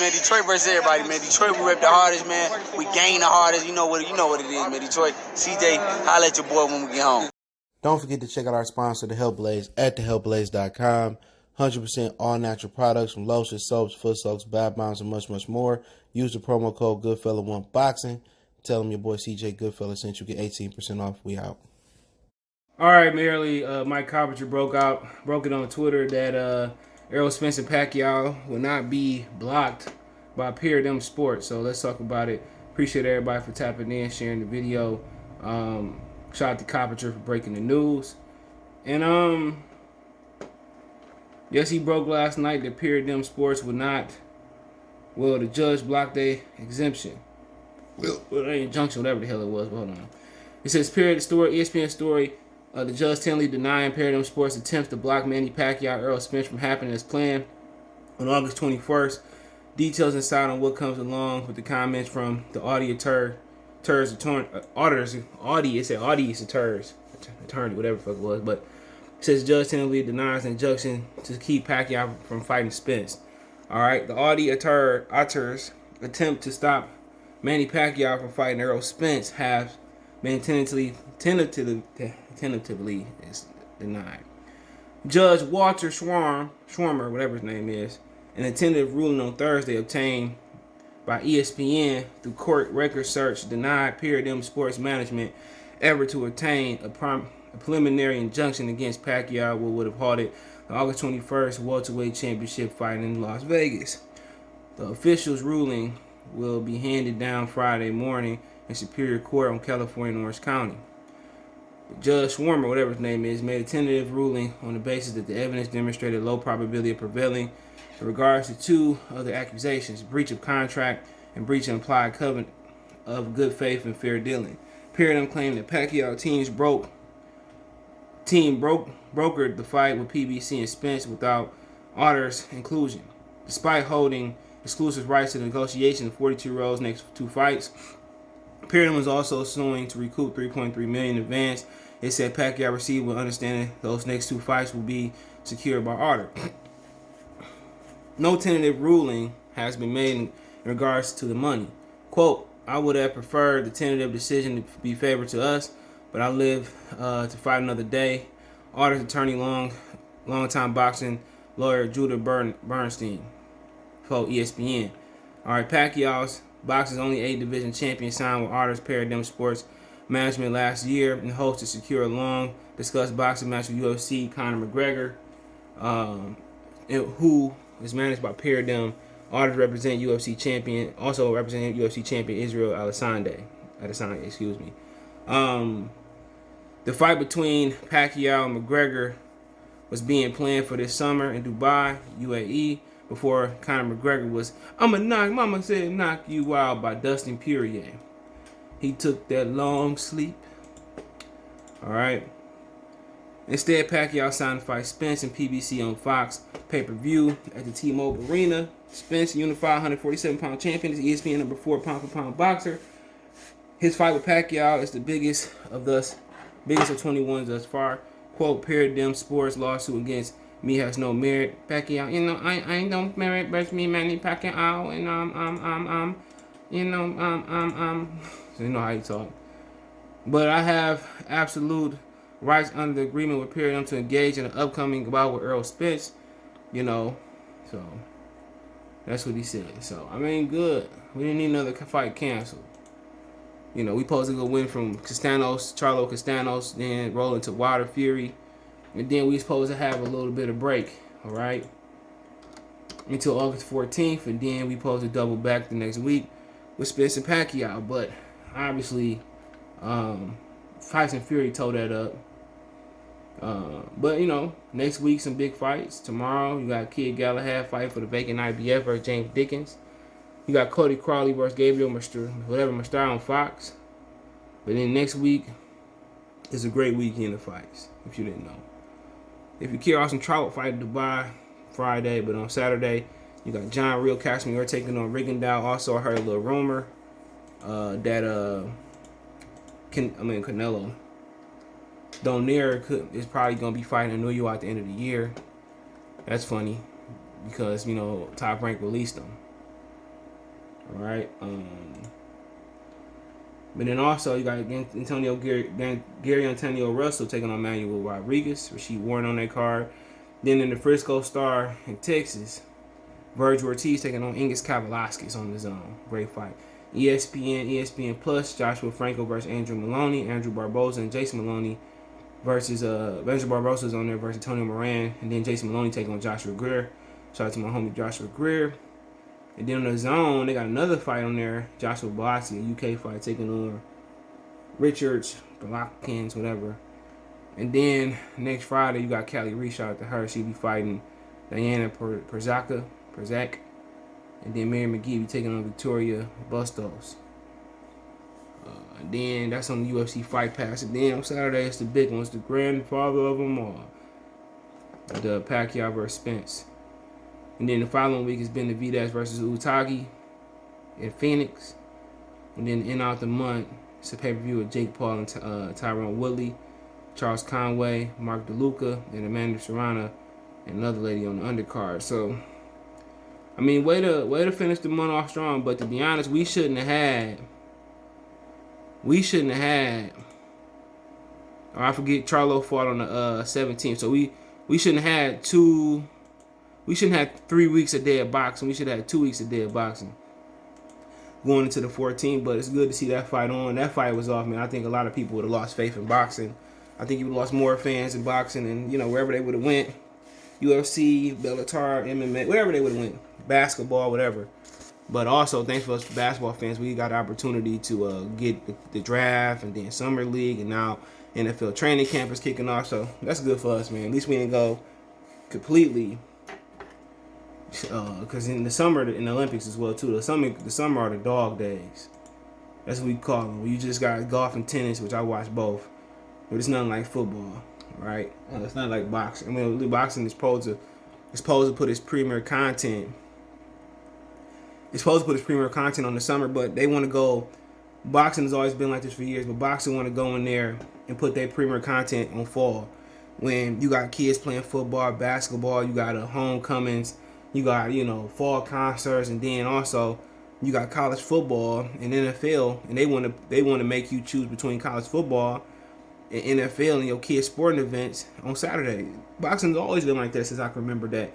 man. Detroit versus everybody, man. Detroit, we rep the hardest, man. We gain the hardest. You know what it is, man. Detroit, CJ, holla at your boy when we get home. Don't forget to check out our sponsor, The Health Blaze, at thehealthblaze.com. 100% all natural products from lotions, soaps, foot soaks, bath bombs, and much, much more. Use the promo code Goodfella1Boxing. Tell them your boy CJ Goodfella sent you. Get 18% off. We out. All right, merely, Mike Carpenter broke it on Twitter that Errol, Spence, and Pacquiao will not be blocked by Paradigm Sports. So let's talk about it. Appreciate everybody for tapping in, sharing the video. Shout out to Carpenter for breaking the news. And yes, he broke last night that Paradigm Sports would not. Well, the judge blocked their exemption. Well, their injunction, whatever the hell it was. But hold on. It says, ESPN story. The judge tentatively denying Paradigm Sports' attempts to block Manny Pacquiao, Errol Spence from happening as planned on August 21st. Details inside on what comes along with the comments from the attorney, whatever the fuck it was. But it says judge tentatively denies an injunction to keep Pacquiao from fighting Spence. All right, the auditors attempt to stop Manny Pacquiao from fighting Errol Spence have been tentatively is denied. Judge Walter Schwarmer, whatever his name is, an tentative ruling on Thursday obtained by ESPN through court record search denied Paradigm Sports Management effort to obtain a preliminary injunction against Pacquiao, which would have halted the August 21st welterweight championship fight in Las Vegas. The official's ruling will be handed down Friday morning in Superior Court on California and Orange County. Judge Schwarmer, whatever his name is, made a tentative ruling on the basis that the evidence demonstrated low probability of prevailing in regards to two other accusations: breach of contract and breach of implied covenant of good faith and fair dealing. Paradigm claimed that Pacquiao brokered the fight with PBC and Spence without Otter's inclusion. Despite holding exclusive rights to the negotiation of 42-year-old's next two fights, Paradigm was also suing to recoup $3.3 million in advance. It said Pacquiao received with understanding those next two fights will be secured by Otter. No tentative ruling has been made in regards to the money. Quote, I would have preferred the tentative decision to be favored to us, but I live to fight another day. Otter's attorney, long-time boxing lawyer Judah Bernstein, quote ESPN. All right, Pacquiao's boxing's only 8-division champion signed with Otter's Paradigm Sports Management last year in hopes to secure a long-discussed boxing match with UFC Conor McGregor, who is managed by Paradigm. Otters represent UFC champion, also representing UFC champion Israel Adesanya. The fight between Pacquiao and McGregor was being planned for this summer in Dubai, UAE, before Conor McGregor was, Mama said knock you out by Dustin Poirier. He took that long sleep. All right. Instead, Pacquiao signed to fight Spence and PBC on Fox pay-per-view at the T-Mobile Arena. Spence, unified 147-pound champion, is ESPN number 4 pound-for-pound boxer. His fight with Pacquiao is the biggest of 21 thus far. Quote, Paradigm Sports lawsuit against me has no merit. Pacquiao, I ain't no merit, but me, Manny Pacquiao, and so you know how you talk. But I have absolute rights under the agreement with Paradigm to engage in an upcoming bout with Errol Spence, so that's what he said. So, good. We didn't need another fight canceled. We supposed to go win from Charlo Castanos, then roll into Wilder Fury, and then we supposed to have a little bit of break, all right, until August 14th, and then we supposed to double back the next week with Spence and Pacquiao. But obviously, Tyson Fury tore that up. But next week some big fights. Tomorrow you got Kid Galahad fighting for the vacant IBF versus James Dickens. You got Cody Crowley versus Gabriel Mastar on Fox. But then next week is a great weekend of fights, if you didn't know. If you care, Austin Trout fight in Dubai Friday, but on Saturday you got John Real Casimir taking on Rigondeaux. Also, I heard a little rumor that Canelo Donaire is probably gonna be fighting in New York at the end of the year. That's funny because Top Rank released him. All right. But then also you got Gary Antonio Russell taking on Manuel Rodriguez, Rasheed Warren on that card. Then in the Frisco Star in Texas, Virgil Ortiz taking on Ingus Kavalauskas on the zone. Great fight. ESPN Plus, Joshua Franco versus Andrew Maloney, Andrew Barboza and Jason Maloney versus Andrew Barboza's on there versus Antonio Moran, and then Jason Maloney taking on Joshua Greer. Shout out to my homie Joshua Greer. And then on the zone, they got another fight on there. Joshua Bossy, a UK fight, taking on Richards, Balakins, whatever. And then next Friday, you got Callie Reese. Shout out to her. She'll be fighting Diana Perzak. And then Mary McGee be taking on Victoria Bustos. And then that's on the UFC Fight Pass. And then on Saturday, it's the big one. It's the grandfather of them all. The Pacquiao versus Spence. And then the following week is Benavidez versus Utagi in Phoenix. And then end out the month, it's a pay-per-view with Jake Paul and Tyrone Woodley, Charles Conway, Mark DeLuca, and Amanda Serrano, and another lady on the undercard. So, I mean, way to finish the month off strong. But to be honest, we shouldn't have had. Or I forget, Charlo fought on the 17th. So we shouldn't have had two. We shouldn't have 3 weeks a day of boxing. We should have had 2 weeks a day of boxing going into the 14th. But it's good to see that fight on. That fight was off, man. I think a lot of people would have lost faith in boxing. I think you would have lost more fans in boxing, and wherever they would have went, UFC, Bellator, MMA, wherever they would have went, basketball, whatever. But also, thanks for us basketball fans, we got the opportunity to get the draft and then summer league, and now NFL training camp is kicking off. So that's good for us, man. At least we didn't go completely. Because in the summer, in the Olympics as well too. The summer are the dog days. That's what we call them. You just got golf and tennis, which I watch both, but it's nothing like football, right? It's not like boxing. I mean, boxing is supposed to put its premier content. It's supposed to put its premier content on the summer, but they want to go. Boxing has always been like this for years, but boxing want to go in there and put their premier content on fall. When you got kids playing football, basketball, you got homecomings. You got, fall concerts, and then also you got college football and NFL, and they want to make you choose between college football and NFL and your kids' sporting events on Saturday. Boxing's always been like that since I can remember that.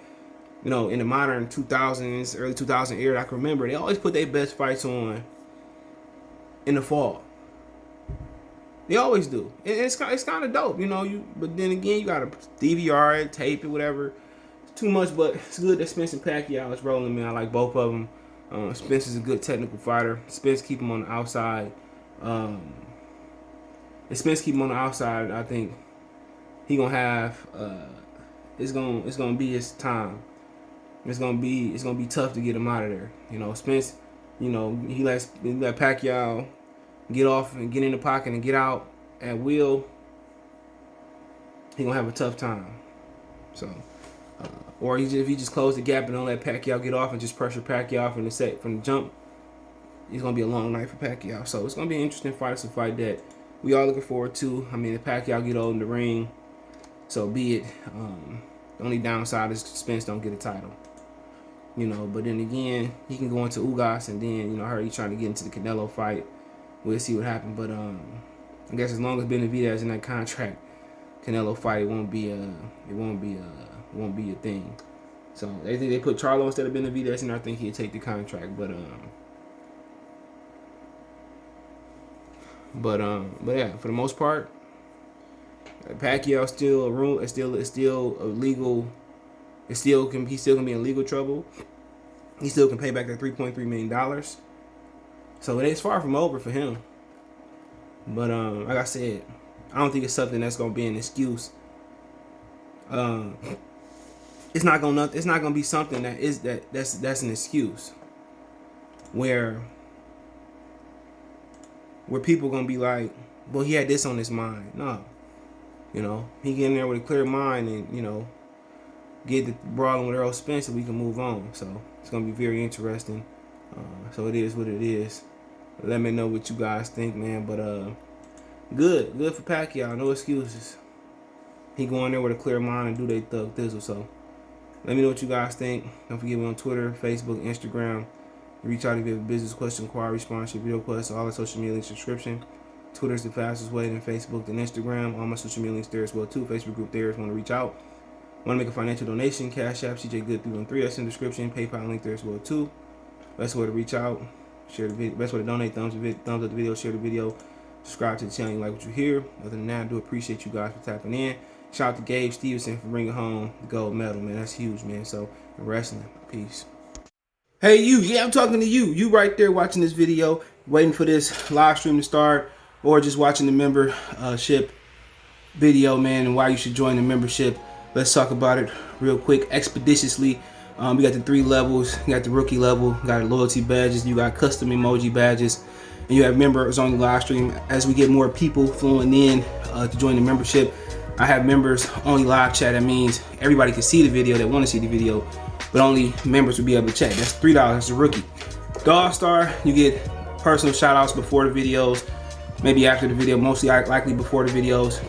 In the modern 2000s, early 2000 era, I can remember they always put their best fights on in the fall. They always do. And it's kind of dope, But then again, you got to DVR it, tape it, whatever. Too much, but it's good that Spence and Pacquiao is rolling, man. I like both of them. Spence is a good technical fighter. Spence keep him on the outside. If Spence keep him on the outside, I think he gonna have. It's gonna be his time. It's gonna be tough to get him out of there. Spence. He let Pacquiao get off and get in the pocket and get out at will. He gonna have a tough time. So. Or if he just close the gap and don't let Pacquiao get off and just pressure Pacquiao from the jump, it's gonna be a long night for Pacquiao. So it's gonna be an interesting fight. It's a fight that we all looking forward to. I mean, if Pacquiao get old in the ring, so be it. The only downside is Spence don't get a title. But then again, he can go into Ugas, and then I heard he's trying to get into the Canelo fight. We'll see what happens. But I guess as long as Benavidez in that contract, Canelo fight won't be a thing. So they think they put Charlo instead of Benavidez, and I think he'd take the contract. But yeah, for the most part, Pacquiao is still a rule. It's still illegal. He still can be in legal trouble. He still can pay back that $3.3 million. So it's far from over for him. But like I said, I don't think it's something that's gonna be an excuse. It's not gonna be something that's an excuse where people gonna be like, well, he had this on his mind. No, he get in there with a clear mind and get the brawling with Errol Spence, and we can move on. So it's gonna be very interesting. So it is what it is. Let me know what you guys think, man. But good for Pacquiao. No excuses. He go in there with a clear mind and do they thug thizzle. So let me know what you guys think. Don't forget me on Twitter, Facebook, Instagram. Reach out if you have a business question, inquiry, sponsorship, video requests, all the social media links description. Twitter's the fastest way, then Facebook, then Instagram. All my social media links there as well too. Facebook group there if you want to reach out. Want to make a financial donation? Cash App, CJ Good 313. That's in the description. PayPal link there as well too. Best way to reach out. Share the video. Best way to donate. Thumbs up the video. Share the video. Subscribe to the channel. You like what you hear. Other than that, I do appreciate you guys for tapping in. Shout out to Gabe Stevenson for bringing home the gold medal, man. That's huge, man. So, in wrestling, peace. Hey, you. Yeah, I'm talking to you. You right there watching this video, waiting for this live stream to start, or just watching the membership video, man, and why you should join the membership. Let's talk about it real quick, expeditiously. We got the 3 levels. You got the rookie level, you got loyalty badges, you got custom emoji badges, and you have members on the live stream. As we get more people flowing in to join the membership, I have members only live chat. That means everybody can see the video that want to see the video, but only members will be able to chat. That's $3. That's a rookie. The All-Star, you get personal shout outs before the videos, maybe after the video, mostly likely before the videos.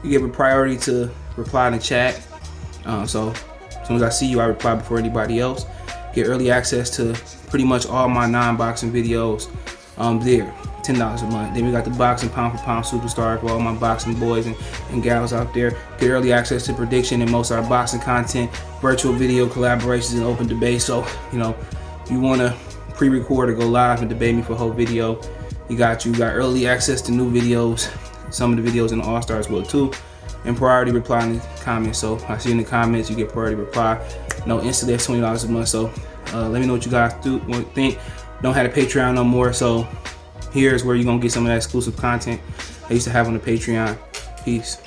You give a priority to reply in the chat. So as soon as I see you, I reply before anybody else. Get early access to pretty much all my non-boxing videos there. $10 a month. Then we got the boxing pound for pound superstar for all my boxing boys and gals out there. Get early access to prediction and most of our boxing content, virtual video collaborations, and open debate. So, you know, you want to pre-record or go live and debate me for a whole video, you got early access to new videos, some of the videos in the All-Star as well too, and priority reply in the comments. So I see in the comments you get priority reply. No, instantly that's $20 a month. So let me know what you guys think. Don't have a Patreon no more, so here's where you're gonna get some of that exclusive content I used to have on the Patreon. Peace.